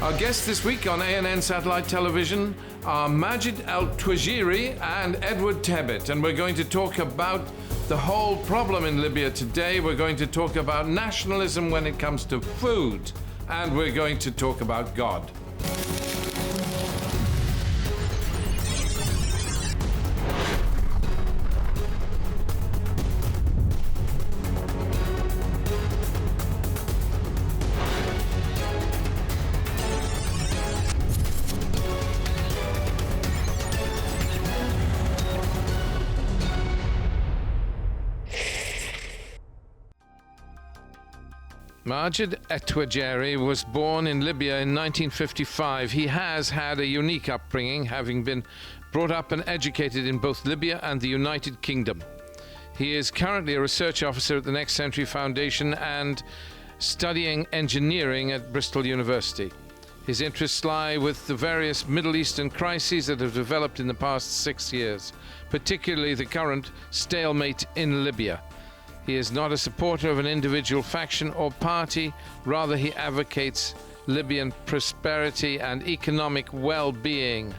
Our guests this week on ANN Satellite Television are Majed Etwijiri and Edward Tebbutt, and we're going to talk about the whole problem in Libya today. We're going to talk about nationalism when it comes to food, and we're going to talk about God. Majed Etwijiri was born in Libya in 1955. He has had a unique upbringing, having been brought up and educated in both Libya and the United Kingdom. He is currently a research officer at the Next Century Foundation and studying engineering at Bristol University. His interests lie with the various Middle Eastern crises that have developed in the past 6 years, particularly the current stalemate in Libya. He is not a supporter of an individual faction or party, rather he advocates Libyan prosperity and economic well-being.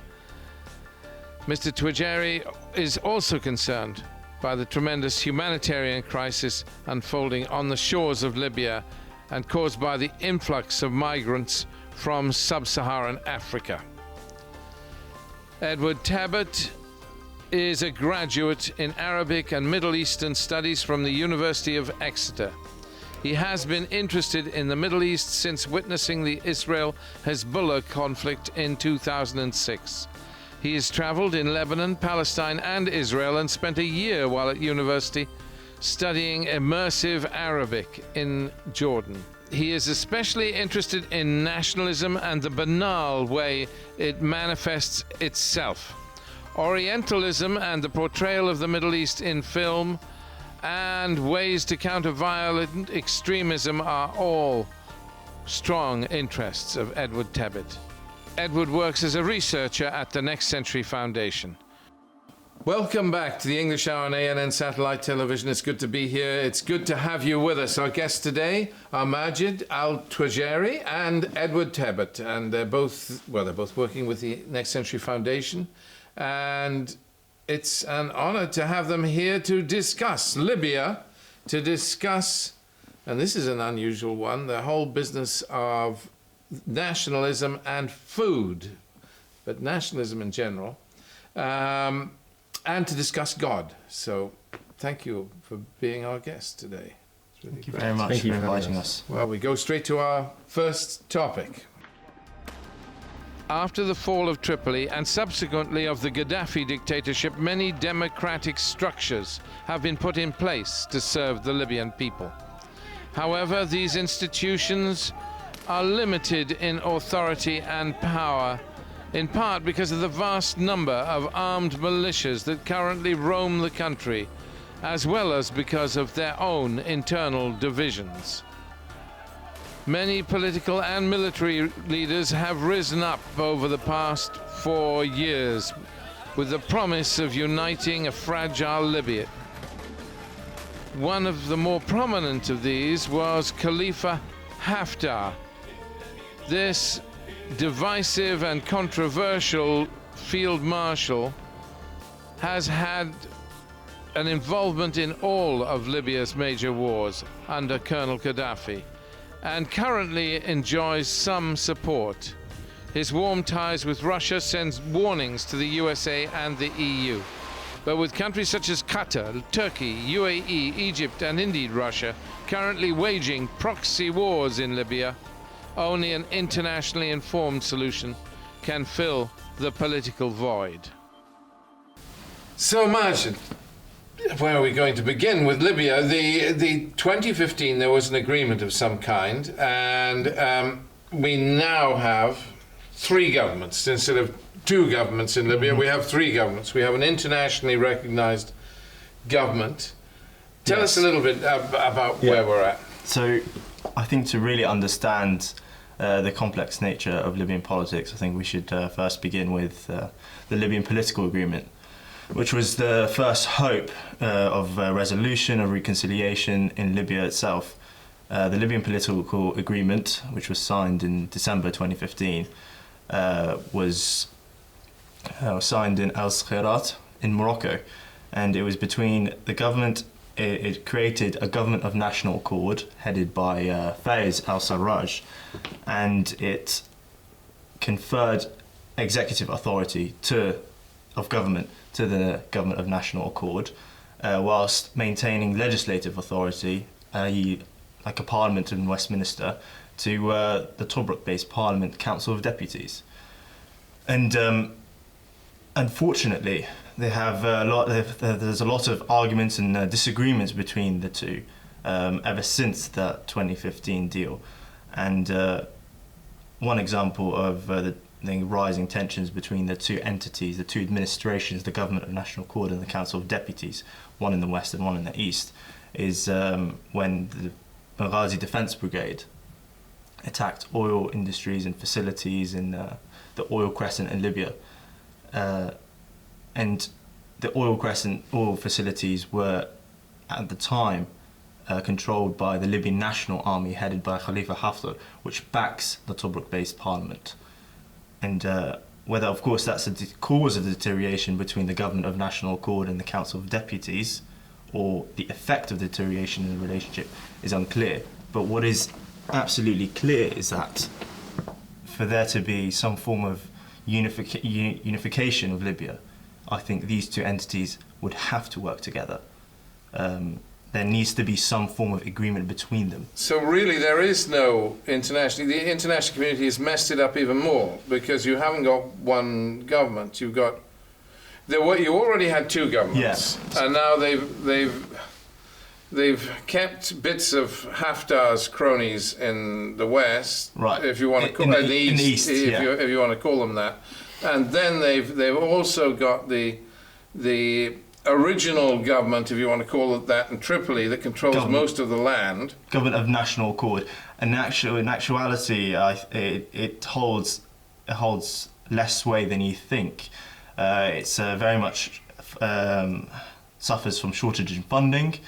Mr. Etwijiri is also concerned by the tremendous humanitarian crisis unfolding on the shores of Libya and caused by the influx of migrants from sub-Saharan Africa. Edward Tebbutt is a graduate in Arabic and Middle Eastern Studies from the University of Exeter. He has been interested in the Middle East since witnessing the Israel-Hezbollah conflict in 2006. He has traveled in Lebanon, Palestine, and Israel and spent a year while at university studying immersive Arabic in Jordan. He is especially interested in nationalism and the banal way it manifests itself. Orientalism and the portrayal of the Middle East in film and ways to counter violent extremism are all strong interests of Edward Tebbutt. Edward works as a researcher at the Next Century Foundation. Welcome back to the English Hour on ANN Satellite Television. It's good to be here. It's good to have you with us. Our guests today are Majed Etwijiri and Edward Tebbutt, and they're both working with the Next Century Foundation. And it's an honor to have them here to discuss Libya, and this is an unusual one, the whole business of nationalism and food, but nationalism in general, and to discuss God. So thank you for being our guest today. Really thank you very much for inviting us. Well, we go straight to our first topic. After the fall of Tripoli and subsequently of the Gaddafi dictatorship, many democratic structures have been put in place to serve the Libyan people. However, these institutions are limited in authority and power, in part because of the vast number of armed militias that currently roam the country, as well as because of their own internal divisions. Many political and military leaders have risen up over the past 4 years with the promise of uniting a fragile Libya. One of the more prominent of these was Khalifa Haftar. This divisive and controversial field marshal has had an involvement in all of Libya's major wars under Colonel Gaddafi, and currently enjoys some support. His warm ties with Russia sends warnings to the USA and the EU. But with countries such as Qatar, Turkey, UAE, Egypt, and indeed Russia currently waging proxy wars in Libya, only an internationally informed solution can fill the political void. So, Majed, where are we going to begin with Libya? The 2015 there was an agreement of some kind, and we now have 3 governments instead of 2 governments in Libya. We have 3 governments. We have an internationally recognized government. Tell us a little bit about where we're at. So I think to really understand the complex nature of Libyan politics, I think we should first begin with the Libyan political agreement, which was the first hope of resolution, of reconciliation in Libya itself. The Libyan political agreement, which was signed in December 2015, was signed in Al Khairat in Morocco, and it was between the government. It created a government of national accord headed by Faiz al-Sarraj, and it conferred executive authority of government to the government of national accord, whilst maintaining legislative authority, like a parliament in Westminster, to the Tobruk-based Parliament Council of Deputies. And unfortunately, there's a lot of arguments and disagreements between the two ever since the 2015 deal. And one example of the rising tensions between the two entities, the two administrations, the Government of National Accord and the Council of Deputies, one in the west and one in the east, is when the Benghazi Defence Brigade attacked oil industries and facilities in the Oil Crescent in Libya. And the oil facilities were, at the time, controlled by the Libyan National Army headed by Khalifa Haftar, which backs the Tobruk-based parliament. And whether, of course, that's a cause of the deterioration between the Government of National Accord and the Council of Deputies, or the effect of deterioration in the relationship, is unclear. But what is absolutely clear is that for there to be some form of unification of Libya, I think these two entities would have to work together. There needs to be some form of agreement between them. So really there is no international... The international community has messed it up even more, because you haven't got one government. You've got... You already had two governments. Yes. And now they've kept bits of Haftar's cronies in the west, right? If you want to call in the east, if you want to call them that, and then they've also got the original government, if you want to call it that, in Tripoli, that controls most of the land. Government of National Accord. And in actuality, it holds less sway than you think. It's very much suffers from shortage in funding.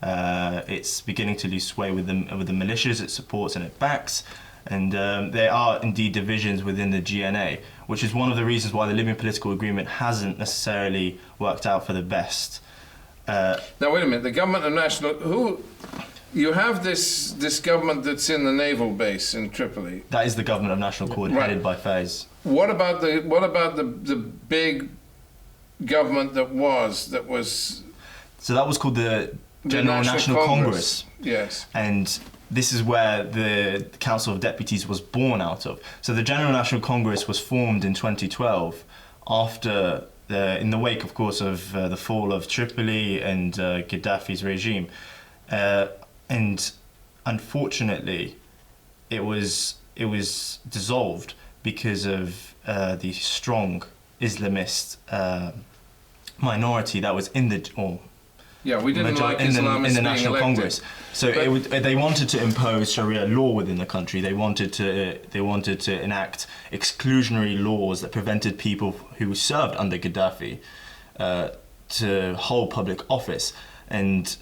It's beginning to lose sway with the militias it supports and it backs, and there are indeed divisions within the GNA, which is one of the reasons why the Libyan political agreement hasn't necessarily worked out for the best. Now wait a minute, the Government of National... You have this government that's in the naval base in Tripoli. That is the Government of National Accord, right, headed by Faiz. What about the big government that was... So that was called the General National Congress. Yes. And this is where the Council of Deputies was born out of. So the General National Congress was formed in 2012 after, in the wake, of course, of the fall of Tripoli and Gaddafi's regime. And unfortunately, it was dissolved because of the strong Islamist minority that was in the... Yeah, we didn't like Islamists in the National Congress. So they wanted to impose Sharia law within the country. They wanted to enact exclusionary laws that prevented people who served under Gaddafi to hold public office. And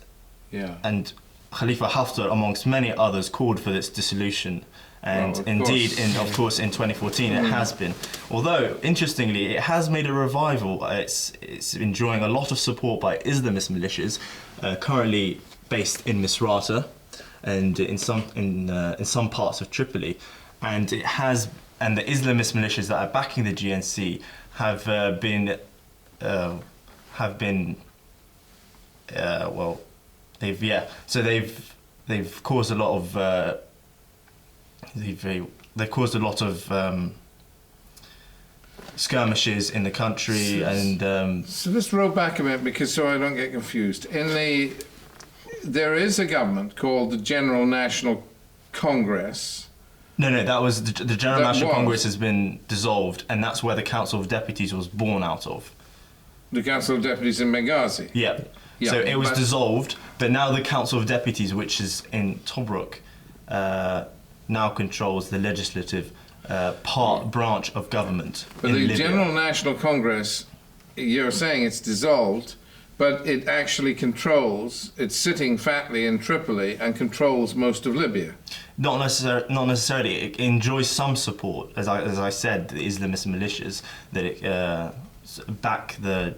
Khalifa Haftar, amongst many others, called for this dissolution. And indeed, of course, in 2014 it has been. Although, interestingly, it has made a revival. It's enjoying a lot of support by Islamist militias, currently based in Misrata and in some parts of Tripoli. And the Islamist militias that are backing the GNC have been they've caused a lot of. They've caused a lot of skirmishes in the country, and so let's roll back a minute, because so I don't get confused. There is a government called the General National Congress. No, that was the General National Congress has been dissolved, and that's where the Council of Deputies was born out of. The Council of Deputies in Benghazi. Yeah. So it was dissolved, but now the Council of Deputies, which is in Tobruk, now controls the legislative branch of government. But the General National Congress, you're saying it's dissolved, but it actually controls, it's sitting fatly in Tripoli and controls most of Libya. Not necessarily. It enjoys some support, as I said, the Islamist militias that back the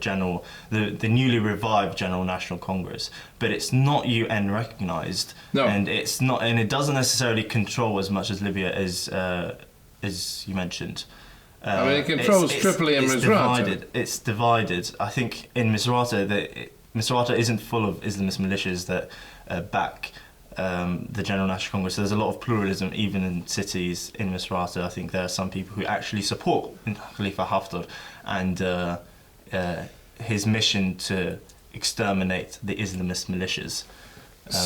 newly revived General National Congress, but it's not UN recognized, no. and it doesn't necessarily control as much as Libya as you mentioned. I mean, it controls Tripoli and Misrata. It's divided. I think in Misrata, Misrata isn't full of Islamist militias that back the General National Congress. There's a lot of pluralism even in cities in Misrata. I think there are some people who actually support Khalifa Haftar and his mission to exterminate the Islamist militias.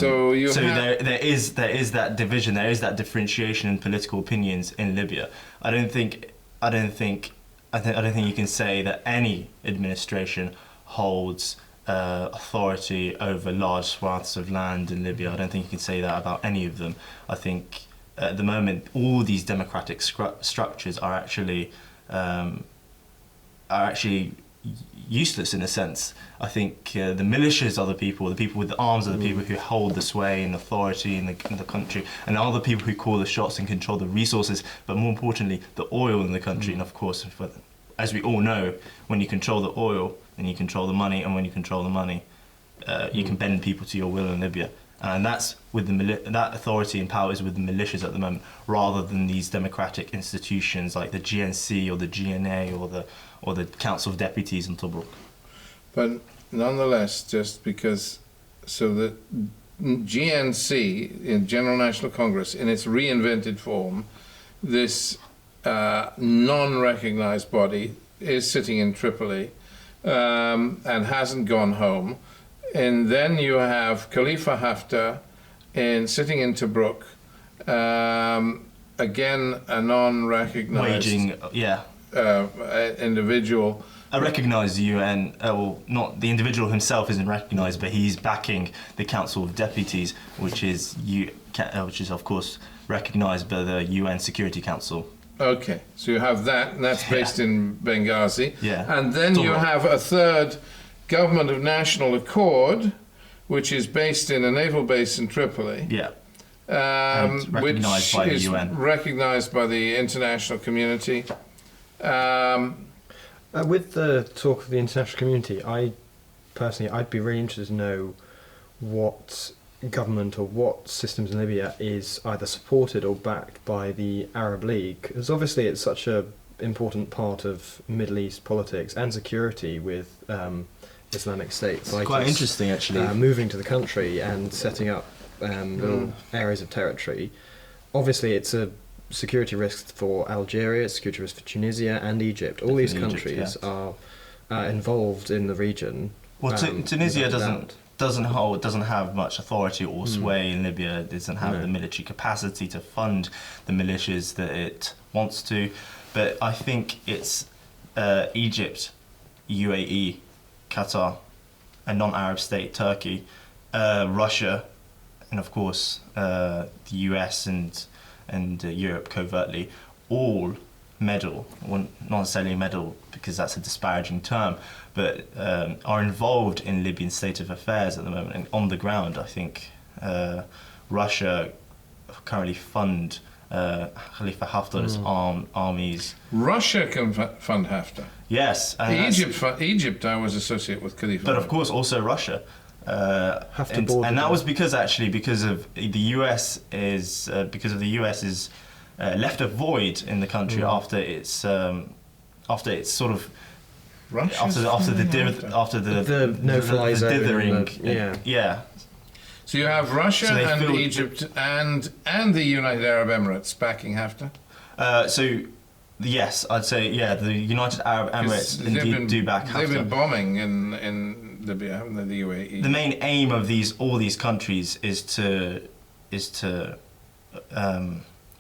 There is that division, there is that differentiation in political opinions in Libya. I don't think you can say that any administration holds authority over large swaths of land in Libya. I don't think you can say that about any of them. I think at the moment all these democratic structures are actually useless in a sense. I think the militias are the people with the arms are the people who hold the sway and authority in the country, and are the people who call the shots and control the resources, but more importantly, the oil in the country. And of course, as we all know, when you control the oil, then you control the money, and when you control the money, you can bend people to your will in Libya. And that's with that authority and power is with the militias at the moment, rather than these democratic institutions like the GNC or the GNA or the Council of Deputies in Tobruk. But nonetheless, just because, so the GNC, in General National Congress, in its reinvented form, this non-recognized body is sitting in Tripoli and hasn't gone home. And then you have Khalifa Haftar sitting in Tobruk, again a non-recognized individual. I recognise the UN, not the individual himself isn't recognised, but he's backing the Council of Deputies, which is of course recognised by the UN Security Council. Okay, so you have that, and that's based in Benghazi. Yeah. And then you have a third Government of National Accord, which is based in a naval base in Tripoli. Yeah. Recognised by the UN. Recognised by the international community. With the talk of the international community, I'd be really interested to know what government or what systems in Libya is either supported or backed by the Arab League, because obviously it's such an important part of Middle East politics and security with Islamic State fighters. It's quite interesting, actually. Moving to the country and setting up little areas of territory. Obviously, it's a security risk for Algeria, it's a security risk for Tunisia and Egypt. All these countries are involved in the region. Well, Tunisia doesn't have much authority or sway in Libya. It doesn't have the military capacity to fund the militias that it wants to. But I think it's Egypt, UAE, Qatar, a non-Arab state, Turkey, Russia, and of course the US and Europe covertly, all meddle, well, not necessarily meddle because that's a disparaging term, but are involved in Libyan state of affairs at the moment. And on the ground, I think Russia currently fund Khalifa Haftar's armies. Russia can fund Haftar. Yes. Egypt I was associated with Khalifa. But of course also Russia. And that was because of the US is left a void in the country after it's sort of after the no-fly zone, dithering. So you have Russia and Egypt and the United Arab Emirates backing Haftar. Yes, I'd say the United Arab Emirates indeed do back Haftar. They've been bombing in Libya, haven't they, the UAE? The main aim of all these countries is to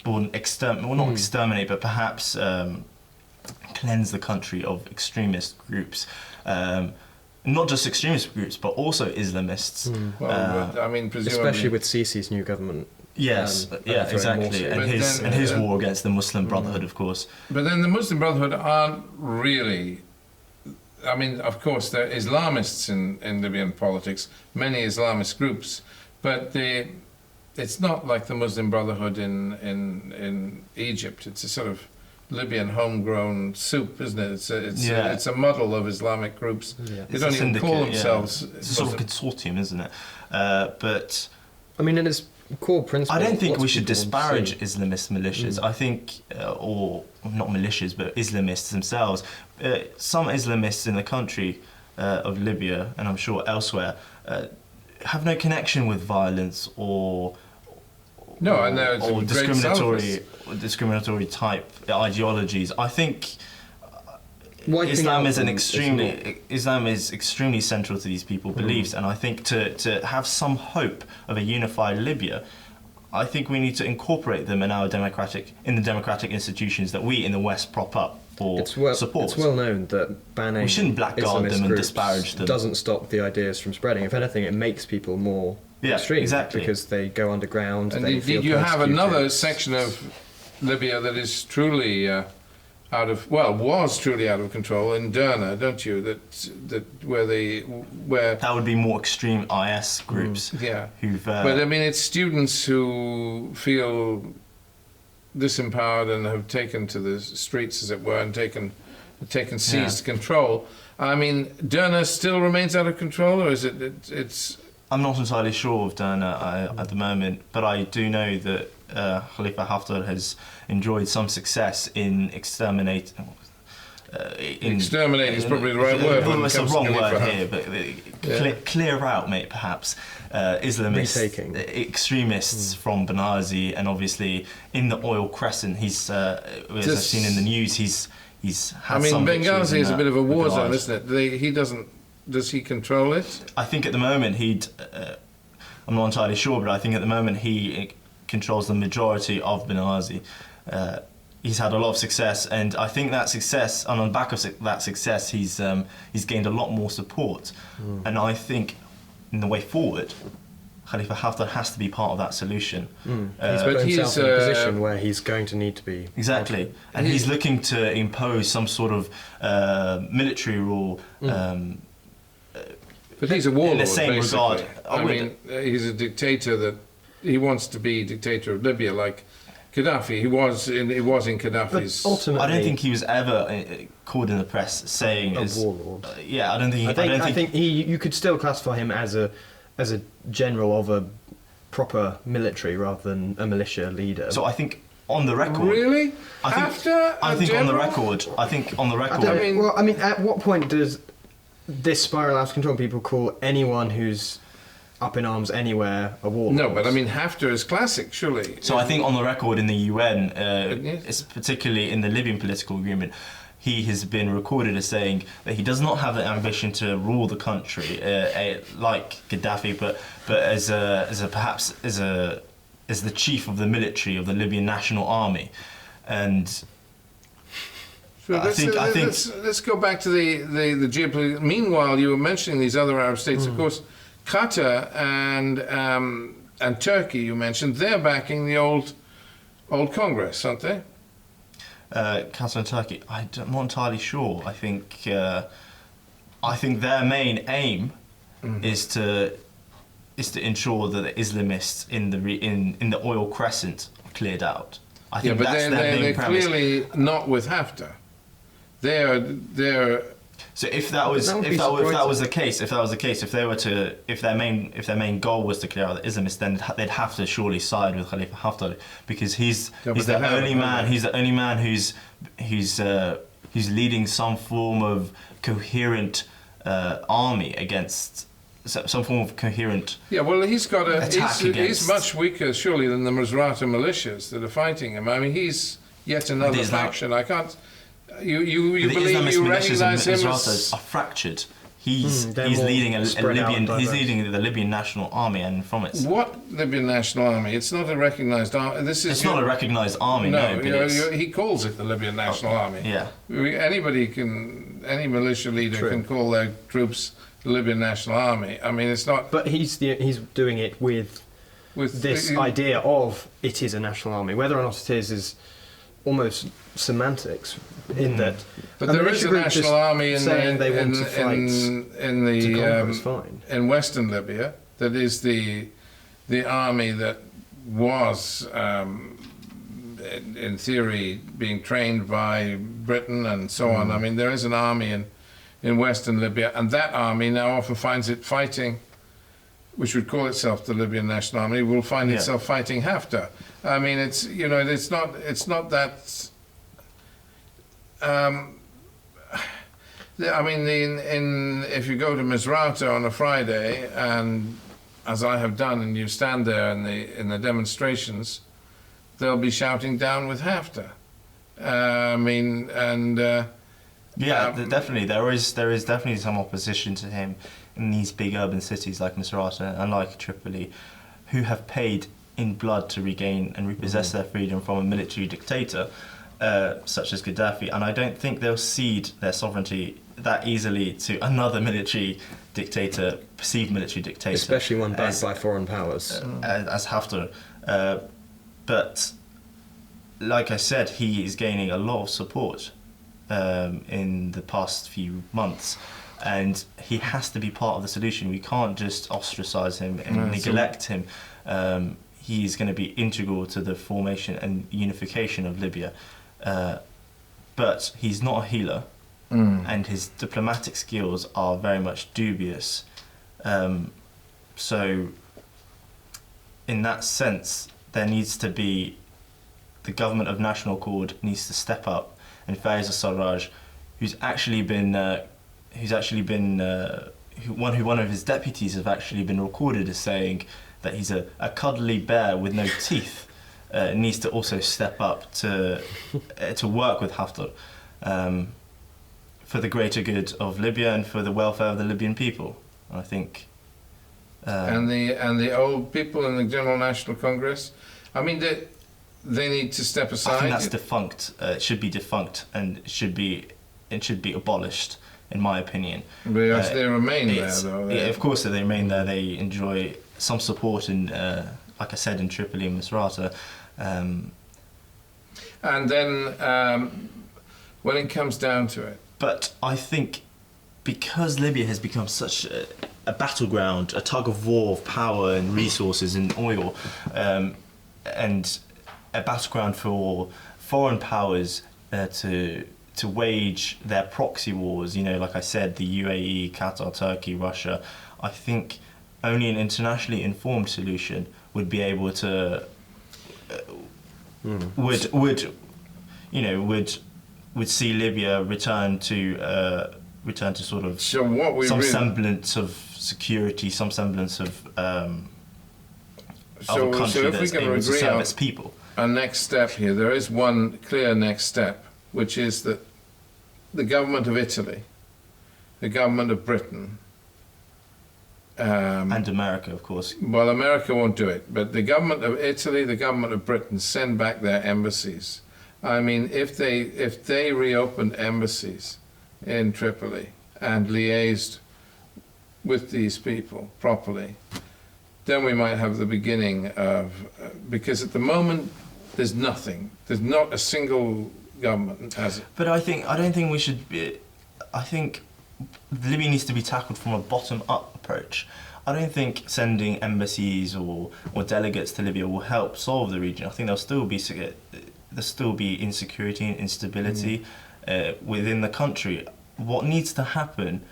not exterminate, but perhaps cleanse the country of extremist groups. Not just extremist groups, but also Islamists. Well, I mean, presumably, especially with Sisi's new government. Yes, exactly, and his war against the Muslim Brotherhood, of course. But then the Muslim Brotherhood aren't really I mean, of course, there are Islamists in Libyan politics, many Islamist groups, but it's not like the Muslim Brotherhood in Egypt. It's a sort of Libyan homegrown soup, isn't it? It's a muddle of Islamic groups. Yeah. They don't even call themselves. It's a sort of consortium, isn't it? But I mean, in its core principle, I don't think we lots of should people disparage see- Islamist militias. I think, or not militias, but Islamists themselves. Some Islamists in the country of Libya, and I'm sure elsewhere, have no connection with violence or discriminatory type ideologies. I think Islam is extremely central to these people's beliefs, and I think to have some hope of a unified Libya, I think we need to incorporate them in the democratic institutions that we in the West prop up or support. It's well known that banning we shouldn't blackguard Islamist them and groups disparage them. doesn't stop the ideas from spreading. If anything, it makes people more extreme, exactly, because they go underground. And they feel you have persecuted. another section of Libya that is truly was truly out of control in Derna, don't you? That would be more extreme IS groups. Who've. But I mean, it's students who feel disempowered and have taken to the streets, as it were, and seized control. I mean, Derna still remains out of control, or is it's? I'm not entirely sure of Derna at the moment, but I do know that Khalifa Haftar has enjoyed some success in exterminating. Exterminate is probably the right word. It's the wrong word here, but clear out, mate, perhaps. Islamist extremists from Benghazi, and obviously in the Oil Crescent, as I've seen in the news, he's had some. Benghazi is a bit of a war zone, isn't it? Does he control it? I think at the moment I'm not entirely sure, but I think at the moment he controls the majority of Benghazi. He's had a lot of success, and I think that success, and on the back of that success, he's gained a lot more support. And I think, in the way forward, Khalifa Haftar has to be part of that solution. He's put himself in a position where he's going to need to be. Exactly, and he's looking to impose some sort of military rule. But he's a warlord, in the same regard. I mean, he's a dictator he wants to be dictator of Libya, like Gaddafi. He was in Gaddafi's. But ultimately, I don't think he was ever called in the press saying a warlord. I don't think. I think you could still classify him as a general of a proper military rather than a militia leader. So I think on the record. Really? I think on the record. At what point does this spiral out of control? People call anyone who's up in arms anywhere a warlord. No, but I mean, Haftar is classic, surely. So I think on the record in the UN, it's particularly in the Libyan political agreement, he has been recorded as saying that he does not have the ambition to rule the country like Gaddafi, but as the chief of the military of the Libyan National Army, and. So let's go back to the geopolitical. Meanwhile, you were mentioning these other Arab states, of course. Qatar and Turkey, you mentioned, they're backing the old Congress, aren't they? Qatar and Turkey, I'm not entirely sure. I think their main aim is to ensure that the Islamists in the Oil Crescent are cleared out. I think that's their main premise. They're clearly not with Haftar. They're. So if that was the case, if their main goal was to clear out the Islamists, then they'd have to surely side with Khalifa Haftar, because he's the only man who's leading some form of coherent army against some form of coherent. Yeah, well, he's much weaker surely than the Misrata militias that are fighting him. I mean, he's yet another faction. I can't. You believe you recognise him as are fractured. He's leading the Libyan National Army, and from it. What Libyan National Army? It's not a recognised army. It's not a recognised army. No, he calls it the Libyan National Army. Yeah. Any militia leader can call their troops the Libyan National Army. I mean, it's not. But he's doing it with this idea of it is a national army. Whether or not it is almost semantics, in that But And there the is a military group national just army saying they want to fight in to the conquer is fine. in Western Libya. That is the army that was in theory being trained by Britain and so on. I mean, there is an army in Western Libya, and that army now often finds it fighting, which would call itself the Libyan National Army, will find itself fighting Haftar. I mean, it's, you know, it's not that. I mean, if you go to Misrata on a Friday, and as I have done, and you stand there in the demonstrations, they'll be shouting "Down with Haftar." I mean, and definitely there is definitely some opposition to him in these big urban cities like Misrata and like Tripoli, who have paid in blood to regain and repossess their freedom from a military dictator such as Gaddafi, and I don't think they'll cede their sovereignty that easily to another military dictator, perceived military dictator, Especially one backed by foreign powers. as Haftar. But like I said, he is gaining a lot of support in the past few months, and he has to be part of the solution. We can't just ostracize him and neglect him. He is going to be integral to the formation and unification of Libya. But he's not a healer, and his diplomatic skills are very much dubious. So in that sense, there needs to be, the government of national accord needs to step up, and Faiz al-Sarraj, one of his deputies have actually been recorded as saying that he's a cuddly bear with no teeth, needs to also step up to work with Haftar for the greater good of Libya and for the welfare of the Libyan people. I think. And the old people in the General National Congress, I mean, they need to step aside. I think that's defunct. It should be defunct, and it should be abolished, in my opinion. Because they remain there, though. Yeah, of course, they remain there. They enjoy some support in, like I said, in Tripoli and Misrata. And then, when it comes down to it. But I think because Libya has become such a battleground, a tug of war of power and resources and oil, and a battleground for foreign powers to wage their proxy wars, you know, like I said, the UAE, Qatar, Turkey, Russia, I think only an internationally informed solution would be able to would see Libya return to sort of semblance of security, some semblance of a country that's able to serve its people. Our next step here, there is one clear next step, which is that the government of Italy, the government of Britain, and America, of course. Well, America won't do it, but the government of Italy, the government of Britain send back their embassies. I mean, if they reopened embassies in Tripoli and liaised with these people properly, then we might have the beginning of, because at the moment there's nothing. There's not a single government has it. But I don't think we should be. I think Libya needs to be tackled from a bottom-up approach. I don't think sending embassies or delegates to Libya will help solve the region. I think there'll still be insecurity and instability within the country. What needs to happen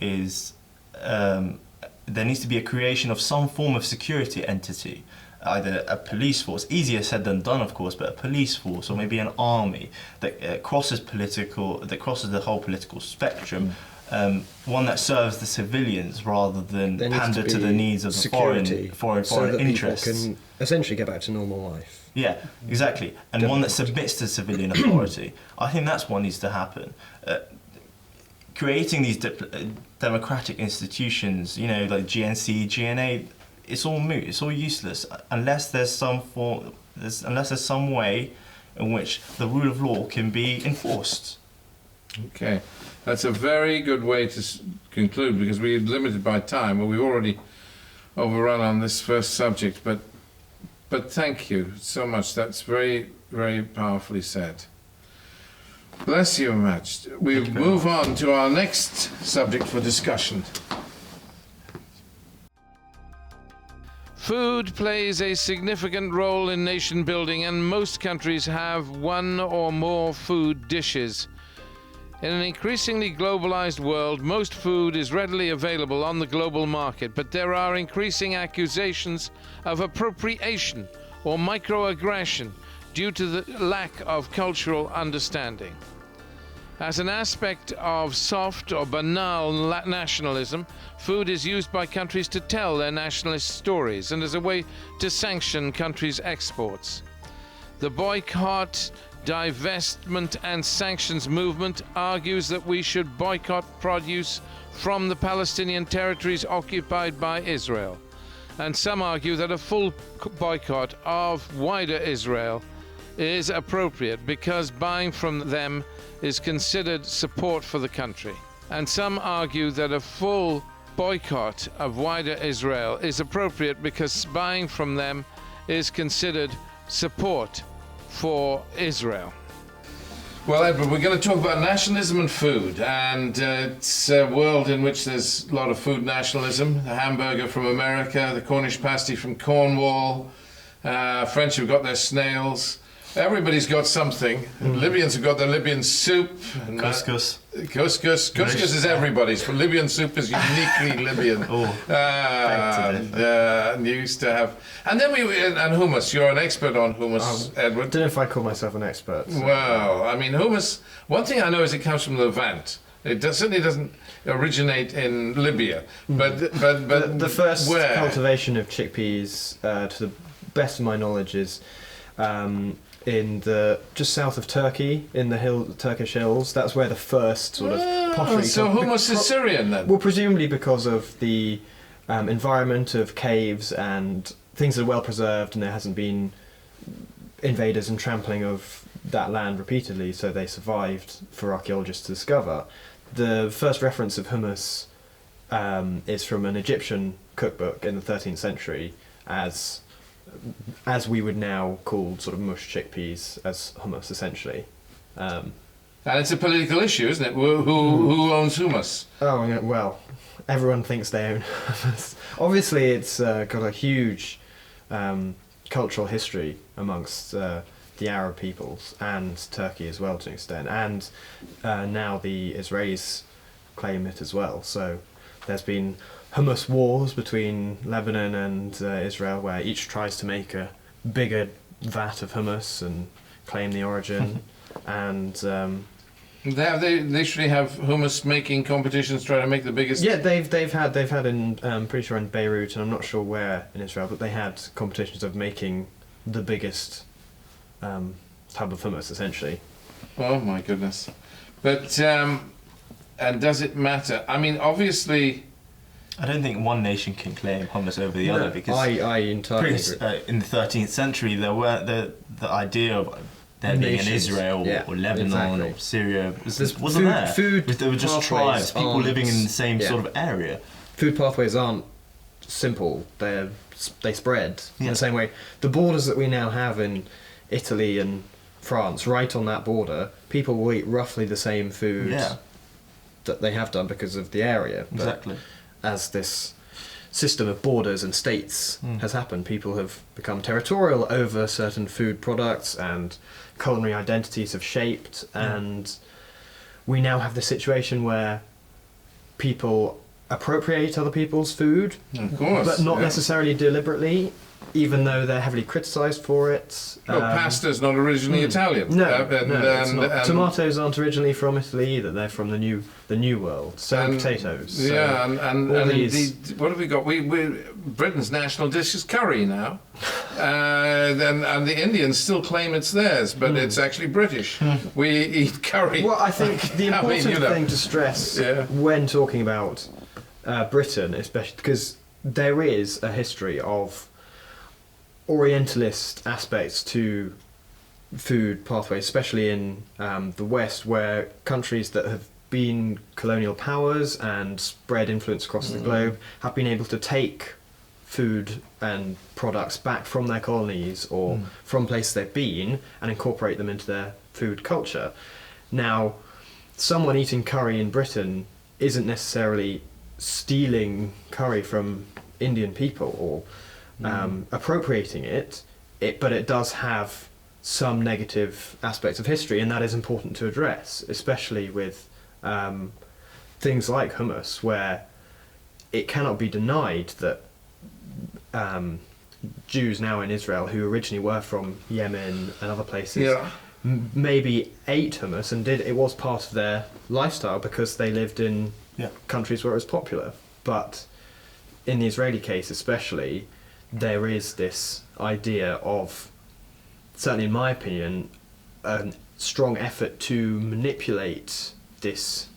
is there needs to be a creation of some form of security entity, either a police force, easier said than done, of course, but a police force, or maybe an army that crosses the whole political spectrum. One that serves the civilians rather than pander to the needs of the foreign interests. People can essentially get back to normal life. Yeah, exactly. And one that submits to civilian authority. I think that's what needs to happen. Creating these democratic institutions, you know, like GNC, GNA, it's all moot. It's all useless unless there's some way in which the rule of law can be enforced. Okay, that's a very good way to conclude, because we're limited by time. Well, we've already overrun on this first subject, but thank you so much. That's very, very powerfully said. Bless you, Majed. We move on to our next subject for discussion. Food plays a significant role in nation building, and most countries have one or more food dishes. In an increasingly globalized world, most food is readily available on the global market, but there are increasing accusations of appropriation or microaggression due to the lack of cultural understanding. As an aspect of soft or banal nationalism, food is used by countries to tell their nationalist stories and as a way to sanction countries' exports. The boycott, divestment and sanctions movement argues that we should boycott produce from the Palestinian territories occupied by Israel. And some argue that a full boycott of wider Israel is appropriate because buying from them is considered support for the country. And some argue that a full boycott of wider Israel is appropriate because buying from them is considered support for Israel. Well, Edward, we're going to talk about nationalism and food, and it's a world in which there's a lot of food nationalism. The hamburger from America, the Cornish pasty from Cornwall, French have got their snails. Everybody's got something. Libyans have got their Libyan soup. And Couscous. Couscous is everybody's, but Libyan soup is uniquely Libyan. Used to have. And then and hummus. You're an expert on hummus, Edward. I don't know if I call myself an expert. So. Well, I mean, hummus. One thing I know is it comes from Levant. It certainly doesn't originate in Libya, but the first where? cultivation of chickpeas, to the best of my knowledge, is in the just south of Turkey, in the Turkish hills. That's where the first sort of pottery. So hummus is Syrian then? Well, presumably because of the environment of caves and things that are well preserved, and there hasn't been invaders and trampling of that land repeatedly, so they survived for archaeologists to discover. The first reference of hummus is from an Egyptian cookbook in the 13th century, as we would now call sort of mush chickpeas as hummus, essentially. And it's a political issue, isn't it? Who owns hummus? Oh, yeah, well, everyone thinks they own hummus. Obviously, it's got a huge cultural history amongst the Arab peoples and Turkey as well to an extent. And now the Israelis claim it as well. So there's been hummus wars between Lebanon and Israel, where each tries to make a bigger vat of hummus and claim the origin. And they literally have hummus making competitions trying to make the biggest. Yeah, they've had in pretty sure in Beirut, and I'm not sure where in Israel, but they had competitions of making the biggest tub of hummus, essentially. Oh my goodness! But and does it matter? I mean, obviously. I don't think one nation can claim hummus over the other, because I entirely agree. In the 13th century there were the idea of there being an Israel or Lebanon or Syria wasn't there. There were just tribes, people living in the same sort of area. Food pathways aren't simple. They spread in the same way. The borders that we now have in Italy and France, right on that border, people will eat roughly the same food that they have done because of the area. But exactly. As this system of borders and states has happened, people have become territorial over certain food products, and culinary identities have shaped, and we now have the situation where people appropriate other people's food, of course, but not necessarily deliberately, even though they're heavily criticised for it. No, pasta's not originally Italian. No, it's not. Tomatoes aren't originally from Italy either. They're from the New World. So potatoes. So and what have we got? Britain's national dish is curry now, and the Indians still claim it's theirs, but it's actually British. We eat curry. Well, I think the important thing to stress when talking about Britain, especially because there is a history of Orientalist aspects to food pathways, especially in the West, where countries that have been colonial powers and spread influence across the globe have been able to take food and products back from their colonies or from places they've been and incorporate them into their food culture. Now, someone eating curry in Britain isn't necessarily stealing curry from Indian people or appropriating it, but it does have some negative aspects of history, and that is important to address, especially with things like hummus, where it cannot be denied that Jews now in Israel, who originally were from Yemen and other places, maybe ate hummus and it was part of their lifestyle because they lived in countries where it was popular. But in the Israeli case especially, there is this idea of, certainly in my opinion, a strong effort to manipulate this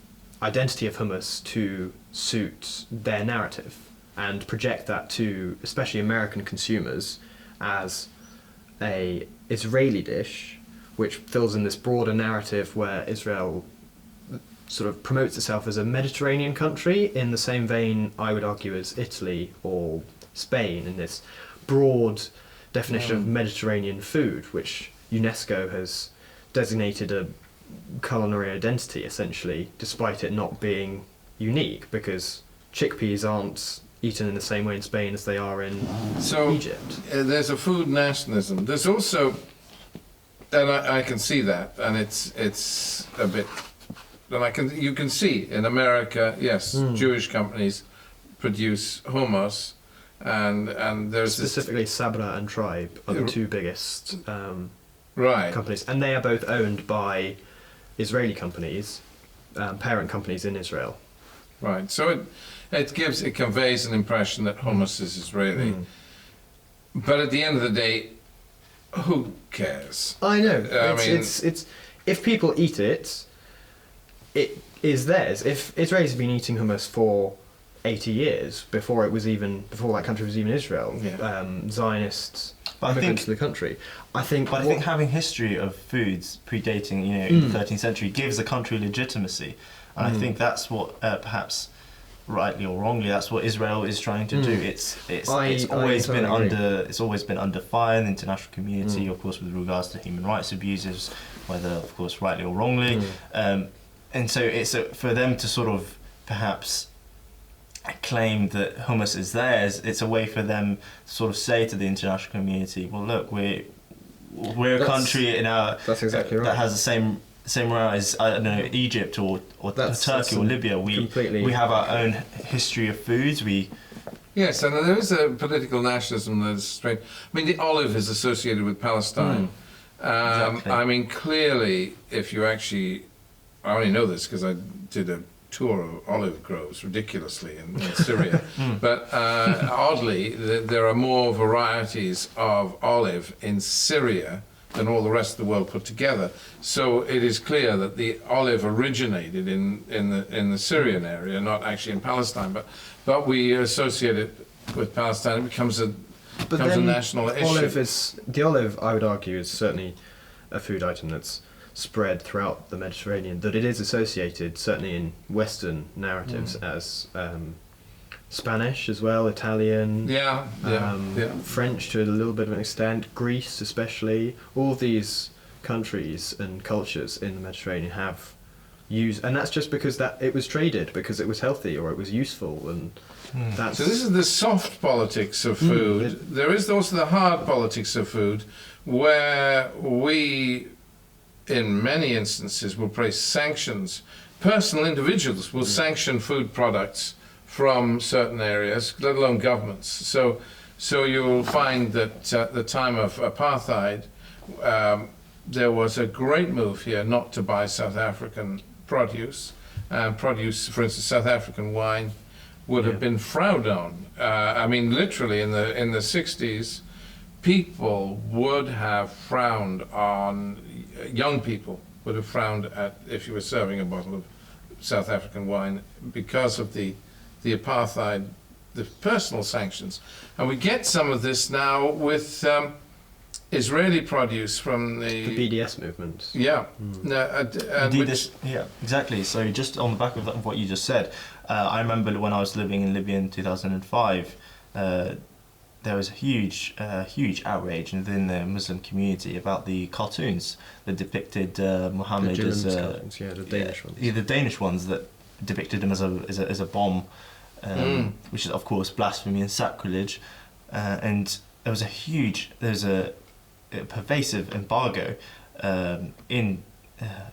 identity of hummus to suit their narrative and project that to especially American consumers as a Israeli dish, which fills in this broader narrative where Israel sort of promotes itself as a Mediterranean country, in the same vein, I would argue, as Italy or Spain, in this broad definition of Mediterranean food, which UNESCO has designated a culinary identity, essentially, despite it not being unique, because chickpeas aren't eaten in the same way in Spain as they are in Egypt. There's a food nationalism. There's also, and I can see that, and it's a bit, and you can see in America, yes, Jewish companies produce hummus, and there's specifically Sabra and Tribe are the two biggest right companies, and they are both owned by Israeli companies, parent companies in Israel. Right. So it conveys an impression that hummus is Israeli, but at the end of the day, who cares? I know. It's if people eat it, it is theirs. If Israelis have been eating hummus for 80 years before that country was even Israel, Zionists immigrants to the country. I think having history of foods predating, in the 13th century gives a country legitimacy, and I think that's what perhaps rightly or wrongly, that's what Israel is trying to do. It's always been under fire in the international community, of course, with regards to human rights abuses, whether of course rightly or wrongly, and so it's for them to sort of perhaps claim that hummus is theirs. It's a way for them to sort of say to the international community, well, look, we're a country in our that has the same right as, I don't know, Egypt or Turkey or Libya. We have our own history of foods. Yes, and there is a political nationalism that is strange. I mean, the olive is associated with Palestine. Exactly. I mean, clearly, if you actually, I only know this because I did a tour of olive groves ridiculously in Syria, but oddly, there are more varieties of olive in Syria than all the rest of the world put together. So it is clear that the olive originated in the Syrian area, not actually in Palestine, but we associate it with Palestine. It becomes a national issue. The olive, I would argue, is certainly a food item that's spread throughout the Mediterranean, that it is associated, certainly in Western narratives, as Spanish as well, Italian, French to a little bit of an extent, Greece especially. All these countries and cultures in the Mediterranean have used, and that's just because that it was traded, because it was healthy or it was useful, and that's. So this is the soft politics of food. There is also the hard politics of food, where we, in many instances, will place sanctions. Personal individuals will sanction food products from certain areas, let alone governments. So you'll find that at the time of apartheid, there was a great move here not to buy South African produce. Produce, for instance, South African wine would have been frowned on. I mean, literally in the 60s, people would have frowned on, young people would have frowned at if you were serving a bottle of South African wine because of the apartheid, the personal sanctions. And we get some of this now with Israeli produce from the BDS movement. Yeah. Exactly. So just on the back of what you just said, I remember when I was living in Libya in 2005, there was a huge outrage within the Muslim community about the cartoons that depicted Muhammad as cartoons, the Danish ones. Yeah, the Danish ones that depicted him as a bomb, which is of course blasphemy and sacrilege, and there was a pervasive embargo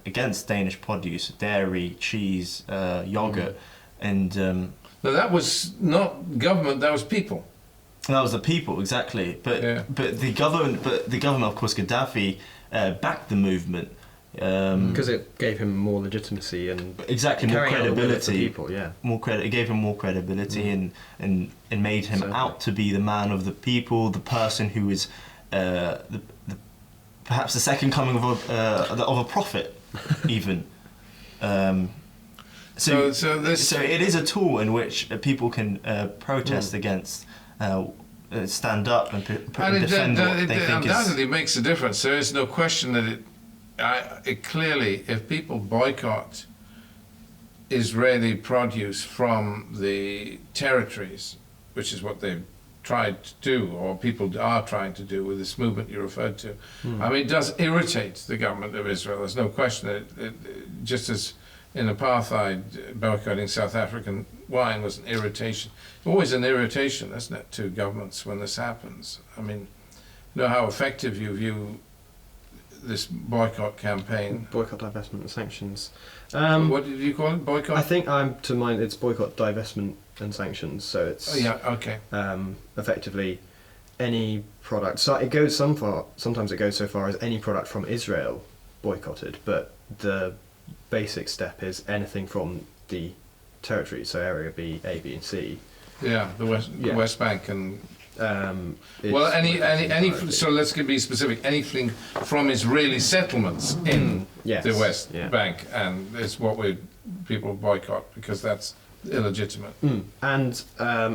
against Danish produce, dairy, cheese, yogurt, and Now that was not government; that was people. that was the people exactly. But the government, of course, Gaddafi backed the movement Because it gave him more legitimacy and exactly more carrying out the will of the credibility. people, yeah. More credit. It gave him more credibility and made him Certainly. out to be the man of the people, the person who is perhaps the second coming of a prophet, even. So it is a tool in which people can protest against, stand up and defend what they think is. Undoubtedly makes a difference. There is no question that it clearly, if people boycott Israeli produce from the territories, which is what they've tried to do, or people are trying to do with this movement you referred to, I mean, it does irritate the government of Israel. There's no question. It just as in apartheid, boycotting South African wine was an irritation. Always an irritation, isn't it, to governments when this happens? I mean, you know how effective you view this boycott campaign? Boycott, divestment and sanctions. What did you call it? Boycott? I think to mind it's boycott, divestment and sanctions. So it's okay. Effectively any product. So it goes sometimes it goes so far as any product from Israel boycotted, but the basic step is anything from the territory, so area B, A, B, and C. Yeah, the West Bank and. Well, any. So let's be specific. Anything from Israeli settlements in the West Bank, and it's what people boycott because that's illegitimate. And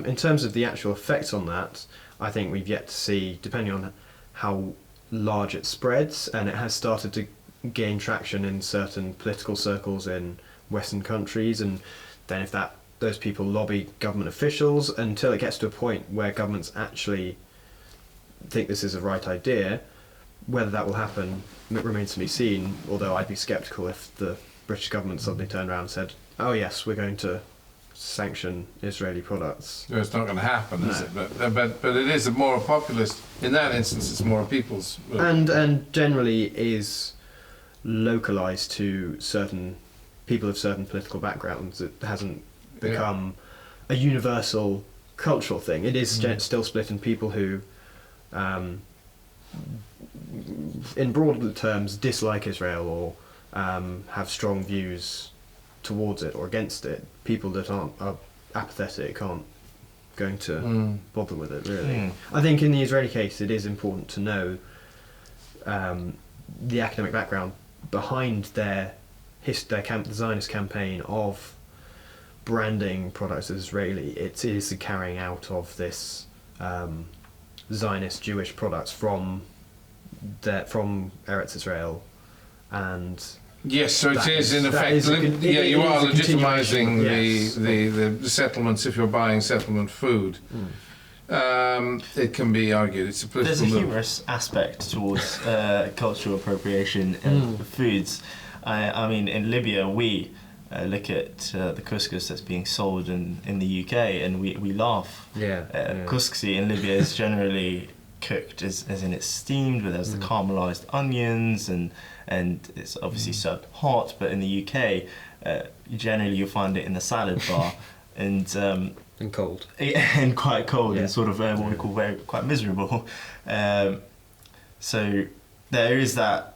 in terms of the actual effect on that, I think we've yet to see, depending on how large it spreads, and it has started to gain traction in certain political circles in Western countries, and then if those people lobby government officials until it gets to a point where governments actually think this is the right idea. Whether that will happen remains to be seen, although I'd be sceptical if the British government suddenly turned around and said, oh yes, we're going to sanction Israeli products. So it's not going to happen, is it? But it is a more populist, in that instance it's more a people's movement. And generally is localised to certain people of certain political backgrounds. It hasn't become a universal cultural thing. It is still split in people who, in broad terms, dislike Israel or have strong views towards it or against it. People that are apathetic aren't going to bother with it, really. I think in the Israeli case it is important to know the academic background behind their the Zionist campaign of branding products as Israeli. It is the carrying out of this Zionist Jewish products from Eretz Israel, and yes, so it is in effect. You are legitimising the settlements if you're buying settlement food. It can be argued it's a political. There's a humorous aspect towards cultural appropriation of foods. I mean, in Libya, we look at the couscous that's being sold in the UK, and we laugh. Couscous in Libya is generally cooked as in it's steamed, but there's the caramelised onions, and it's obviously served hot. But in the UK, generally you'll find it in the salad bar, and cold. And quite cold, and sort of what we call quite miserable. So there is that.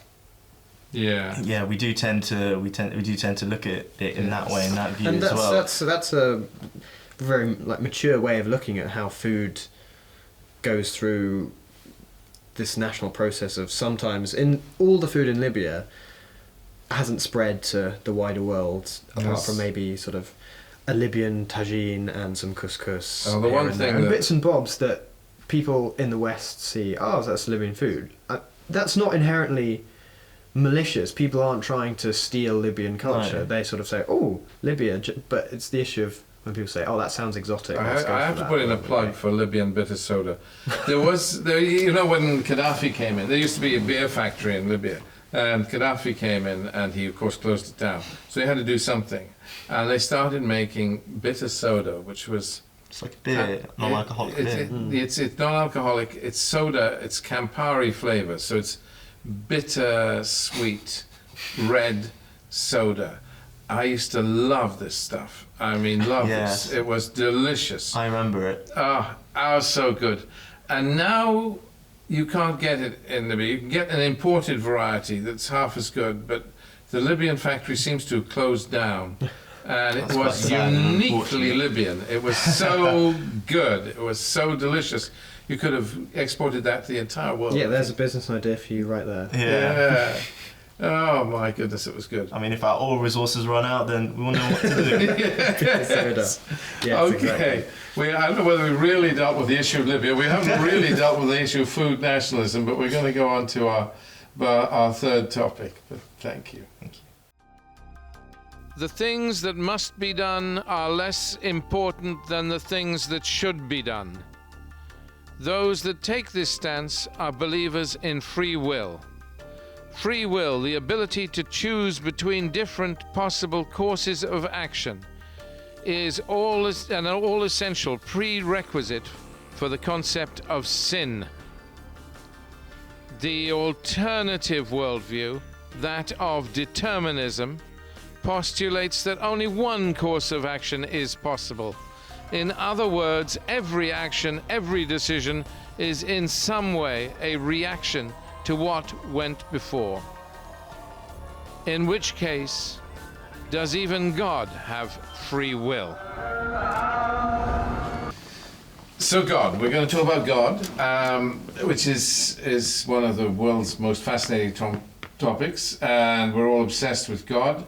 Yeah, we do tend to look at it in that way, in that view, and as well. That's a very mature way of looking at how food goes through this national process of sometimes in all the food in Libya hasn't spread to the wider world apart from maybe sort of a Libyan tagine and some couscous. The one thing and bits and bobs that people in the West see. That's Libyan food. That's not inherently malicious. People aren't trying to steal Libyan culture. Right. They sort of say, "Oh, Libya," but it's the issue of when people say, "Oh, that sounds exotic." I let's go for have to that," put in a rather than plug for Libyan bitter soda. You know, when Gaddafi came in, there used to be a beer factory in Libya, and Gaddafi came in, and he of course closed it down. So they had to do something, and they started making bitter soda, which was It's like beer, non-alcoholic beer. It's non-alcoholic. It's soda. It's Campari flavor, so it's bitter, sweet, red soda. I used to love this stuff. I mean, love Yes. this. It was delicious. I remember it. Oh, was so good. And now you can't get it in Libya. You can get an imported variety that's half as good, but the Libyan factory seems to have closed down. And it That's was quite sad, uniquely unfortunately. Libyan. It was so good. It was so delicious. You could have exported that to the entire world. Yeah, there's a business idea for you right there. Yeah. Oh my goodness, it was good. I mean, if our oil resources run out, then we won't know what to do. Yes. Yes, Okay. exactly. I don't know whether we really dealt with the issue of Libya. We haven't really dealt with the issue of food nationalism, but we're going to go on to our third topic. But thank you. The things that must be done are less important than the things that should be done. Those that take this stance are believers in free will. Free will, the ability to choose between different possible courses of action, is an all-essential prerequisite for the concept of sin. The alternative worldview, that of determinism, postulates that only one course of action is possible. In other words, every action, every decision is in some way a reaction to what went before. In which case, does even God have free will? So God, we're going to talk about God, which is one of the world's most fascinating topics, and we're all obsessed with God.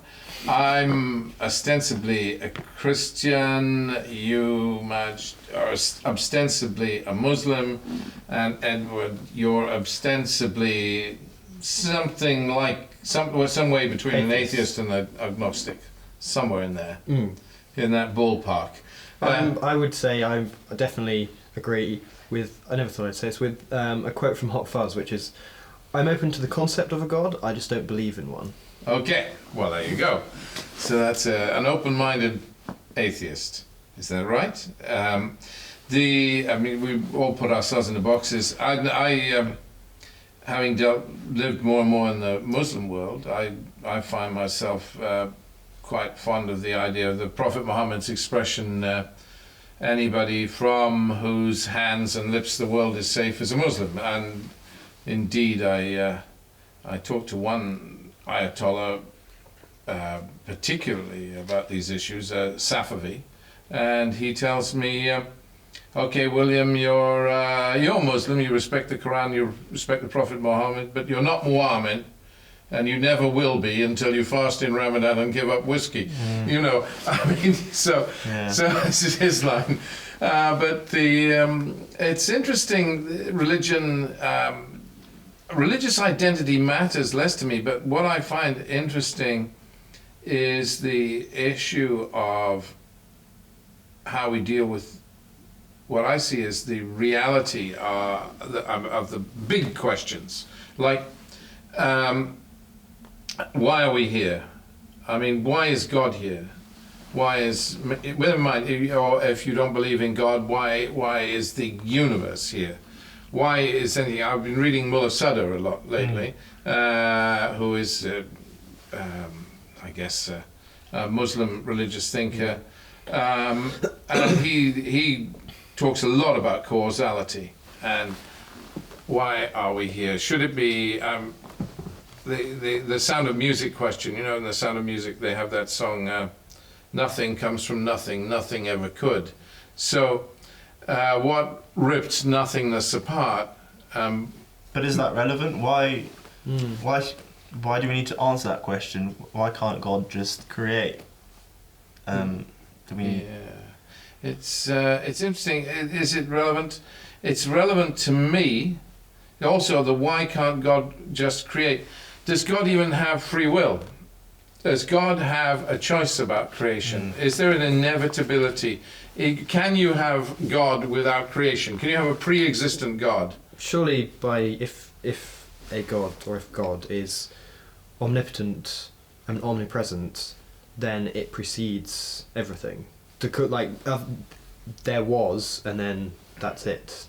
I'm ostensibly a Christian, you, Majed, are ostensibly a Muslim, and Edward, you're ostensibly something like, some way between an atheist and an agnostic, somewhere in there, in that ballpark. I would say I definitely agree with, I never thought I'd say this, with a quote from Hot Fuzz, which is, "I'm open to the concept of a God, I just don't believe in one." Okay, well there you go. So that's an open-minded atheist. Is that right? We all put ourselves in the boxes. Having lived more and more in the Muslim world, I find myself quite fond of the idea of the Prophet Muhammad's expression, anybody from whose hands and lips the world is safe is a Muslim. And indeed, I talked to one Ayatollah particularly about these issues, Safavi, and he tells me, okay, William, you're Muslim, you respect the Quran, you respect the Prophet Muhammad, but you're not Muhammad, and you never will be until you fast in Ramadan and give up whiskey. You know, I mean, so this is his line. But it's interesting, religious identity matters less to me, but what I find interesting is the issue of how we deal with what I see as the reality of the big questions, like why are we here? I mean, why is God here? Never mind, or if you don't believe in God, why is the universe here? Why is anything? I've been reading Mullah Sadr a lot lately, who is, I guess, a Muslim religious thinker, and he talks a lot about causality and why are we here? Should it be the Sound of Music question? You know, in the Sound of Music they have that song, "Nothing comes from nothing, nothing ever could." So. What ripped nothingness apart? But is that relevant? Why do we need to answer that question? Why can't God just create? It's interesting. Is it relevant? It's relevant to me. Also, why can't God just create? Does God even have free will? does God have a choice about creation? Is there an inevitability? Can you have God without creation? Can you have a pre-existent God? Surely, if a god or if God is omnipotent and omnipresent, then it precedes everything. There was, and then that's it.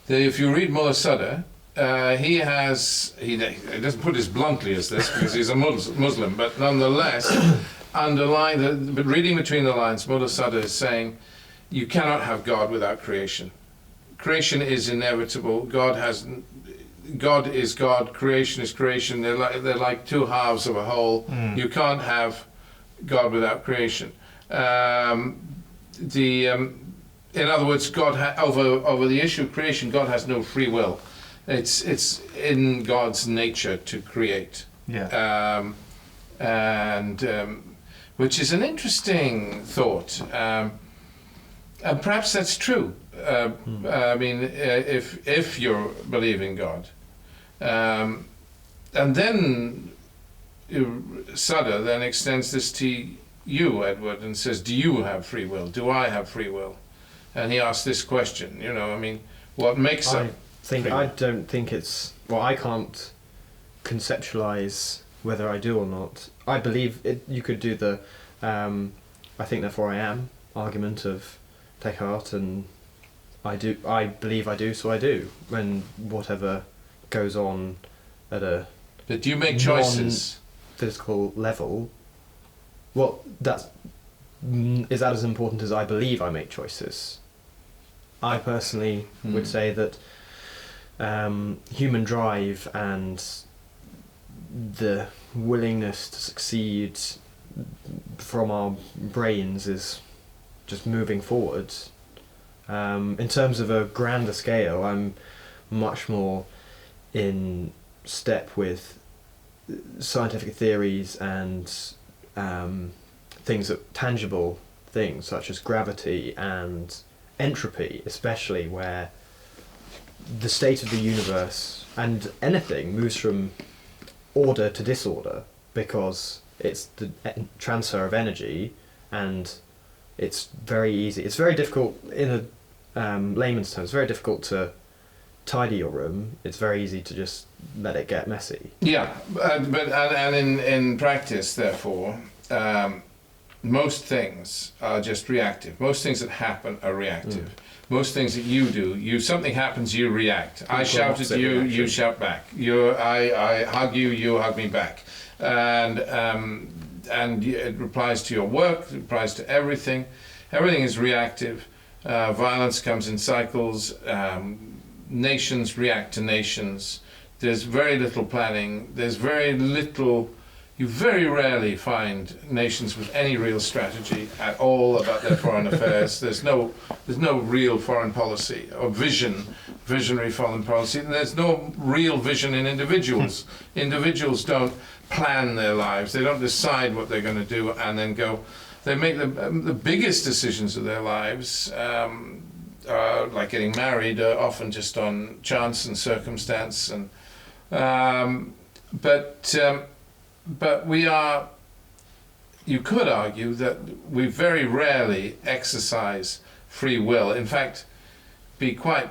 If you read Mullah Sadr, he doesn't put it as bluntly as this because he's a Muslim, but nonetheless, but reading between the lines, Mullah Sadr is saying you cannot have God without creation. Creation is inevitable. God is God. Creation is creation. They're like two halves of a whole. You can't have God without creation. In other words, God over the issue of creation, God has no free will. It's in God's nature to create. Yeah. Which is an interesting thought. And perhaps that's true. I mean, if you're believing God, and then Sadr then extends this to you, Edward, and says, "Do you have free will? Do I have free will?" And he asks this question. I mean, what makes up? I don't think it's. Well, I can't conceptualize whether I do or not. I believe it. You could do the "I think therefore I am" argument of Descartes, and I believe I do, so I do. And whatever goes on at a but do you make choices? Physical level. Well, is that as important as I believe I make choices? I personally would say that human drive and the willingness to succeed from our brains is just moving forward. In terms of a grander scale, I'm much more in step with scientific theories and tangible things such as gravity and entropy, especially, where the state of the universe and anything moves from order to disorder because it's the transfer of energy, and it's very easy. It's very difficult in a layman's terms. It's very difficult to tidy your room. It's very easy to just let it get messy. Yeah, but in practice, therefore, most things are just reactive. Most things that happen are reactive. Most things that you do, something happens, you react. I shout at you, you shout back. I hug you, you hug me back. And it applies to your work, it applies to everything. Everything is reactive. Violence comes in cycles. Nations react to nations. There's very little planning. There's very little. You very rarely find nations with any real strategy at all about their foreign affairs. There's no real foreign policy or visionary foreign policy. And there's no real vision in individuals. Individuals don't plan their lives. They don't decide what they're going to do and then go. They make the biggest decisions of their lives, like getting married, often just on chance and circumstance. And but we are. You could argue that we very rarely exercise free will. In fact, be quite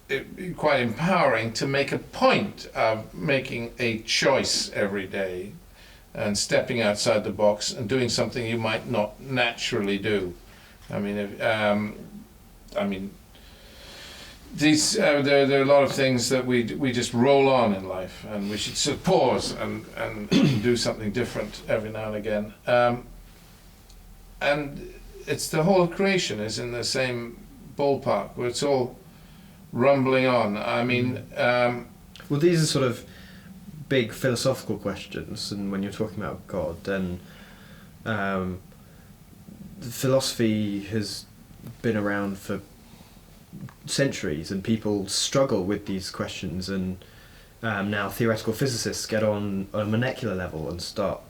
empowering to make a point of making a choice every day and stepping outside the box and doing something you might not naturally do. I mean, these there are a lot of things that we just roll on in life, and we should sort of pause and do something different every now and again. And it's the whole of creation is in the same ballpark where it's all rumbling on. I mean, well, these are sort of big philosophical questions, and when you're talking about God, then philosophy has been around for centuries, and people struggle with these questions, and now theoretical physicists get on a molecular level and start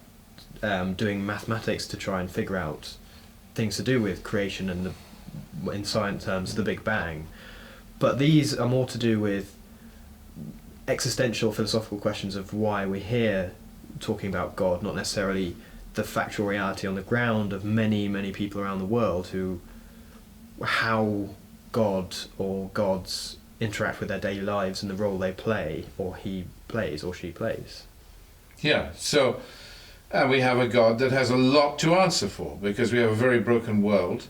doing mathematics to try and figure out things to do with creation and in science terms the Big Bang. But these are more to do with existential philosophical questions of why we're here talking about God, not necessarily the factual reality on the ground of many, many people around the world how God or gods interact with their daily lives and the role they play, or he plays, or she plays. Yeah, so we have a God that has a lot to answer for, because we have a very broken world,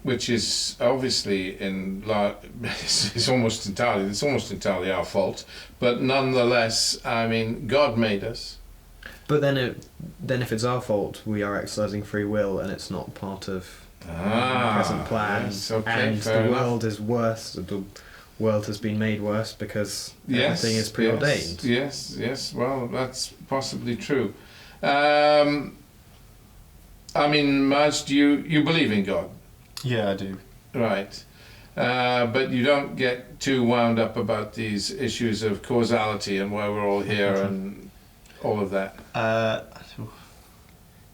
which is obviously it's almost entirely our fault, but nonetheless, I mean, God made us. But then if it's our fault, we are exercising free will, and it's not part of the present plan. Yes, okay, and the world is worse. The world has been made worse because everything is preordained. Yes. Well, that's possibly true. I mean, Majed, you believe in God? Yeah, I do. Right. But you don't get too wound up about these issues of causality and why we're all here and all of that?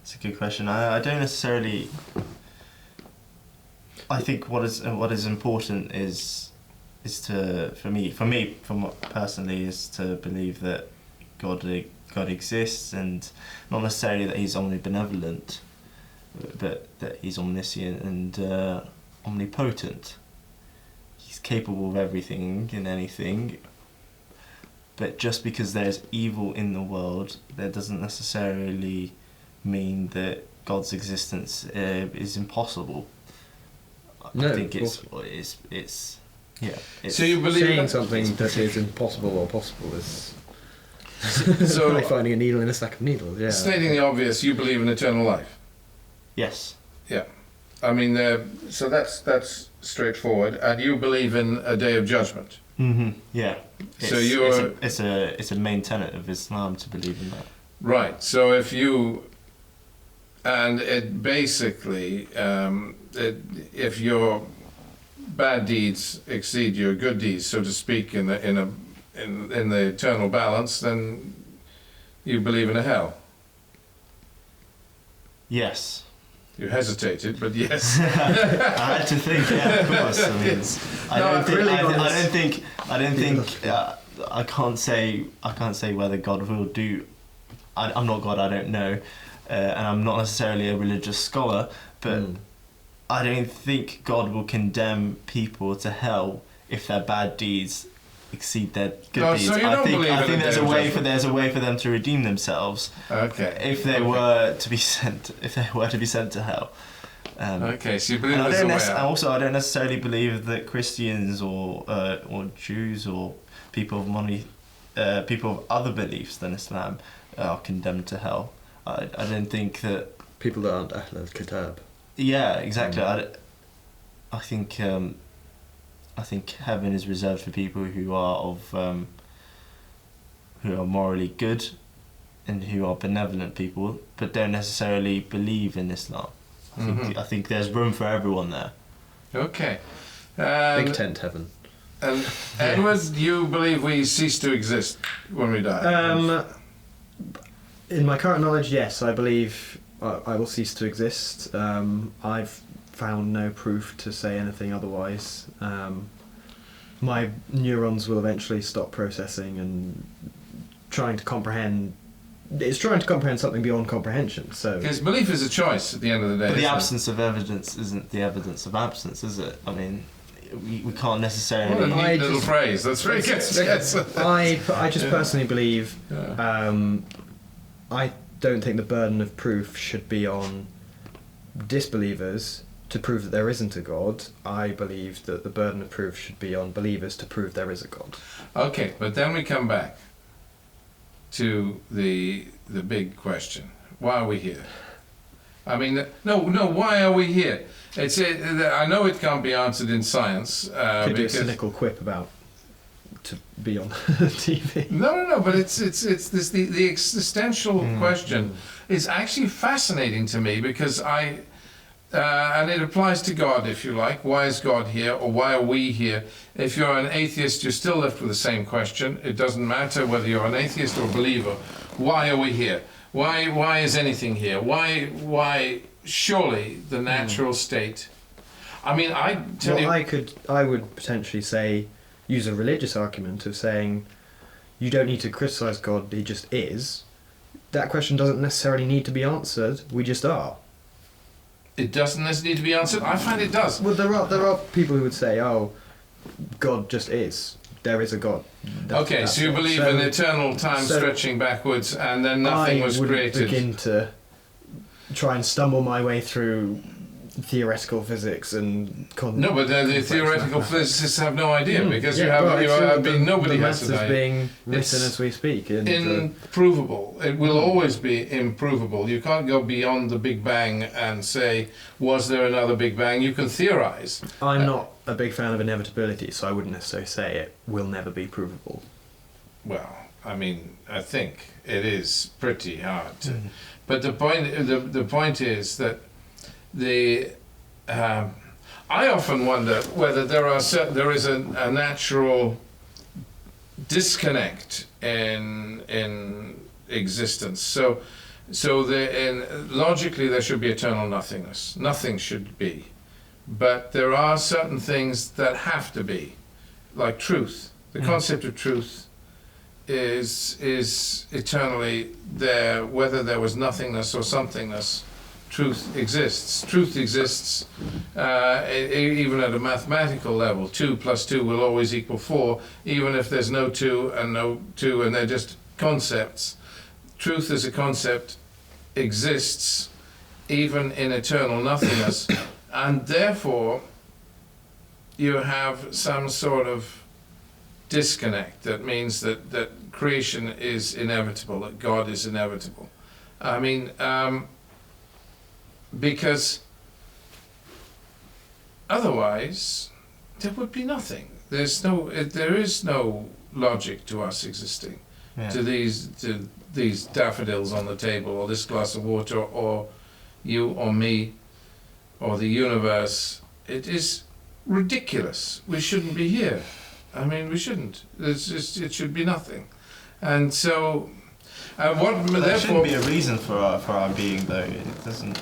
It's a good question. I don't necessarily... I think what is important is to personally is to believe that God exists, and not necessarily that he's omnibenevolent, but that he's omniscient and omnipotent. He's capable of everything and anything. But just because there's evil in the world, that doesn't necessarily mean that God's existence is impossible. No, I think it's so you believe saying something that is impossible or possible is so like finding a needle in a stack of needles. Yeah. Stating the obvious, you believe in eternal life. Yes. Yeah. I mean, so that's straightforward. And you believe in a day of judgment. Mm-hmm. Yeah. So it's a main tenet of Islam to believe in that. Right. So if you, and it basically, if your bad deeds exceed your good deeds, so to speak, in the eternal balance, then you believe in a hell. Yes. You hesitated, but yes. I had to think. Yeah, of course. I mean, I can't say whether God will do. I'm not God. I don't know, and I'm not necessarily a religious scholar. But I don't think God will condemn people to hell if their bad deeds exceed their good deeds. So you don't believe I think there's a way for them to redeem themselves. Okay. If they were to be sent to hell. Okay, so you believe there's a way out. Also, I don't necessarily believe that Christians or Jews or people of other beliefs than Islam are condemned to hell. I don't think that people that aren't Ahl al-Kitab. Yeah, exactly. I think heaven is reserved for people who are morally good and who are benevolent people, but don't necessarily believe in Islam. I think there's room for everyone there. Okay. Big tent heaven. And Edward, do you believe we cease to exist when we die? In my current knowledge, yes, I believe I will cease to exist. I've found no proof to say anything otherwise. My neurons will eventually stop processing and trying to comprehend. It's trying to comprehend something beyond comprehension. So because belief is a choice at the end of the day. But the absence of evidence isn't the evidence of absence, is it? I mean, we can't necessarily. What a neat little phrase. That's very good. Yes. I just personally believe. I don't think the burden of proof should be on disbelievers to prove that there isn't a God. I believe that the burden of proof should be on believers to prove there is a God. Okay, but then we come back to the big question: why are we here? I mean, no. Why are we here? I know it can't be answered in science. Could do a cynical quip about to be on TV. No. But it's the existential question is actually fascinating to me because and it applies to God, if you like. Why is God here, or why are we here? If you're an atheist, you're still left with the same question. It doesn't matter whether you're an atheist or a believer. Why are we here? Why is anything here? Why? Surely the natural state. I mean, I would potentially use a religious argument of saying, you don't need to criticize God. He just is. that question doesn't necessarily need to be answered. We just are. It doesn't necessarily need to be answered. I find it does. Well, there are people who would say, "Oh, God just is. There is a God." Okay, so you believe in eternal time stretching backwards, and then nothing was created. I would begin to try and stumble my way through theoretical physics and no, but the theoretical physicists have no idea because nobody has an idea. Being written as we speak. And, improvable. It will always be improvable. You can't go beyond the Big Bang and say, was there another Big Bang? You can theorize. I'm not a big fan of inevitability, so I wouldn't necessarily say it will never be provable. Well, I mean, I think it is pretty hard to, but the point is that I often wonder whether there is a natural disconnect in existence. So logically there should be eternal nothingness. Nothing should be, but there are certain things that have to be, like truth. The concept of truth is eternally there, whether there was nothingness or somethingness. Truth exists. Truth exists even at a mathematical level. 2 plus 2 will always equal 4, even if there's no 2 and no 2, and they're just concepts. Truth as a concept exists even in eternal nothingness, and therefore you have some sort of disconnect. That means that creation is inevitable, that God is inevitable. I mean, because otherwise there would be nothing. There is no logic to us existing, to these daffodils on the table, or this glass of water, or you or me, or the universe. It is ridiculous. We shouldn't be here. I mean, we shouldn't. It should be nothing. And so, there shouldn't be a reason for our being, though. It doesn't.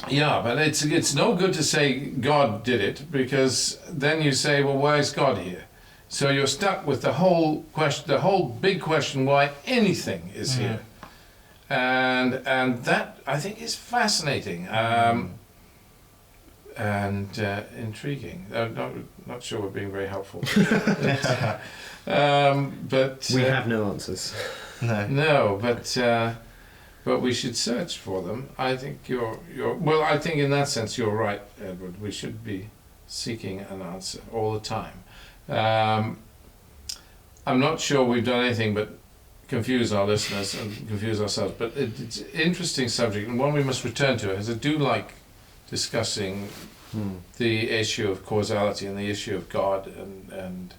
Yeah, but it's no good to say God did it, because then you say, well, why is God here? So you're stuck with the whole question, the whole big question, why anything is here, and that I think is fascinating and intriguing. Not sure we're being very helpful, but we have no answers. No, but we should search for them. I think well, I think in that sense you're right, Edward. We should be seeking an answer all the time. I'm not sure we've done anything but confuse our listeners and confuse ourselves, but it's an interesting subject and one we must return to, as I do like discussing the issue of causality and the issue of God and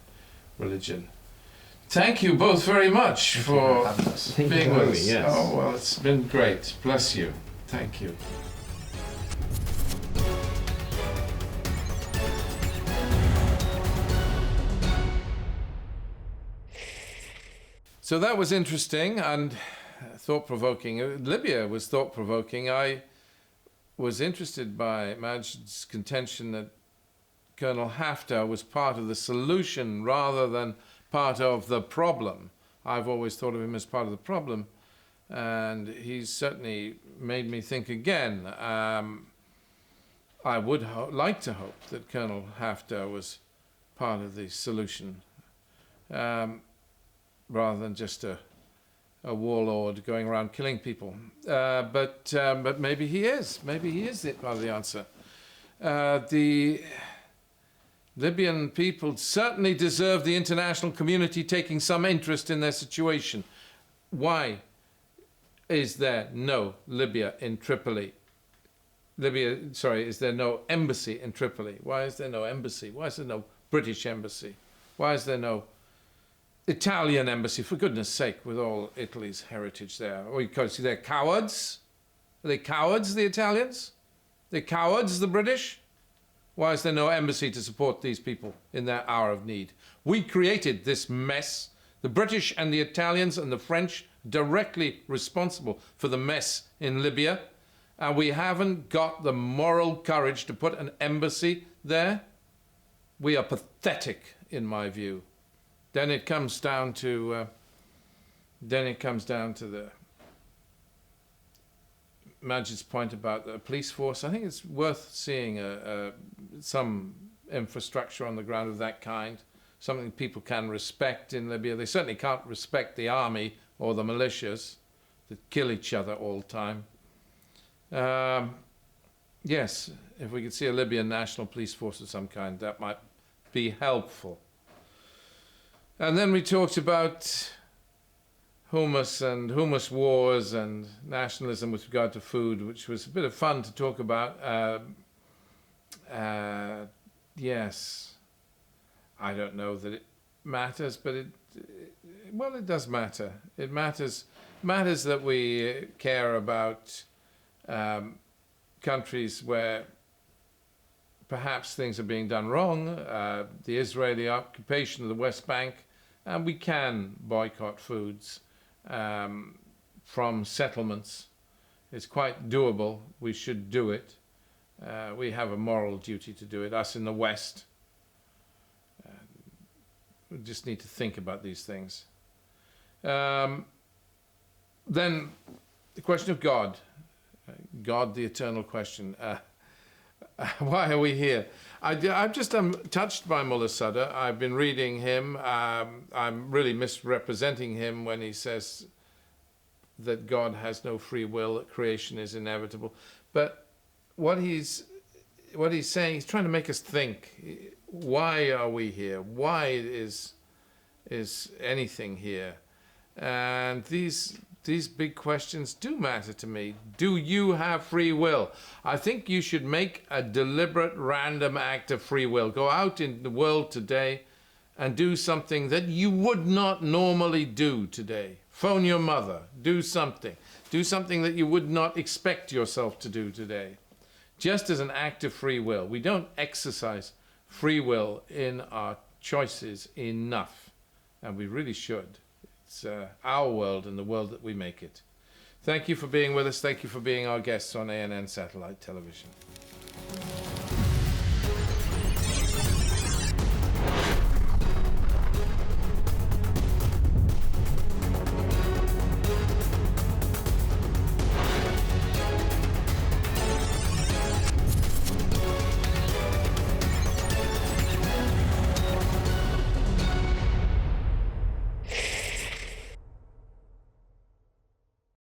religion. Thank you both very much for being with us. Yes. Oh, well, it's been great. Bless you. Thank you. So that was interesting and thought-provoking. Libya was thought-provoking. I was interested by Majed's contention that Colonel Haftar was part of the solution rather than part of the problem. I've always thought of him as part of the problem, and he's certainly made me think again. I would like to hope that Colonel Haftar was part of the solution, rather than just a warlord going around killing people. But maybe he is. Maybe he is part of the answer. The Libyan people certainly deserve the international community taking some interest in their situation. Why is there no Libya in Tripoli? Is there no embassy in Tripoli? Why is there no embassy? Why is there no British embassy? Why is there no Italian embassy, for goodness sake, with all Italy's heritage there? Or because they're cowards? Are they cowards, the Italians? They're cowards, the British? Why is there no embassy to support these people in their hour of need? We created this mess. The British and the Italians and the French directly responsible for the mess in Libya. And we haven't got the moral courage to put an embassy there. We are pathetic, in my view. Then it comes down to the Majid's point about the police force. I think it's worth seeing some infrastructure on the ground of that kind, something people can respect in Libya. They certainly can't respect the army or the militias that kill each other all the time. Yes, if we could see a Libyan national police force of some kind, that might be helpful. And then we talked about hummus and hummus wars and nationalism with regard to food, which was a bit of fun to talk about. Yes, I don't know that it matters, but it does matter. It matters that we care about countries where perhaps things are being done wrong, the Israeli occupation of the West Bank, and we can boycott foods from settlements. It's quite doable. We should do it. We have a moral duty to do it, us in the West. We just need to think about these things. Then the question of God. God, the eternal question. Why are we here? I'm just touched by Mullah Sadr. I've been reading him. I'm really misrepresenting him when he says that God has no free will, that creation is inevitable. But what he's saying, he's trying to make us think. Why are we here? Why is anything here? And these big questions do matter to me. Do you have free will? I think you should make a deliberate, random act of free will. Go out in the world today and do something that you would not normally do today. Phone your mother. Do something. Do something that you would not expect yourself to do today. Just as an act of free will. We don't exercise free will in our choices enough, and we really should. It's our world and the world that we make it. Thank you for being with us. Thank you for being our guests on ANN Satellite Television.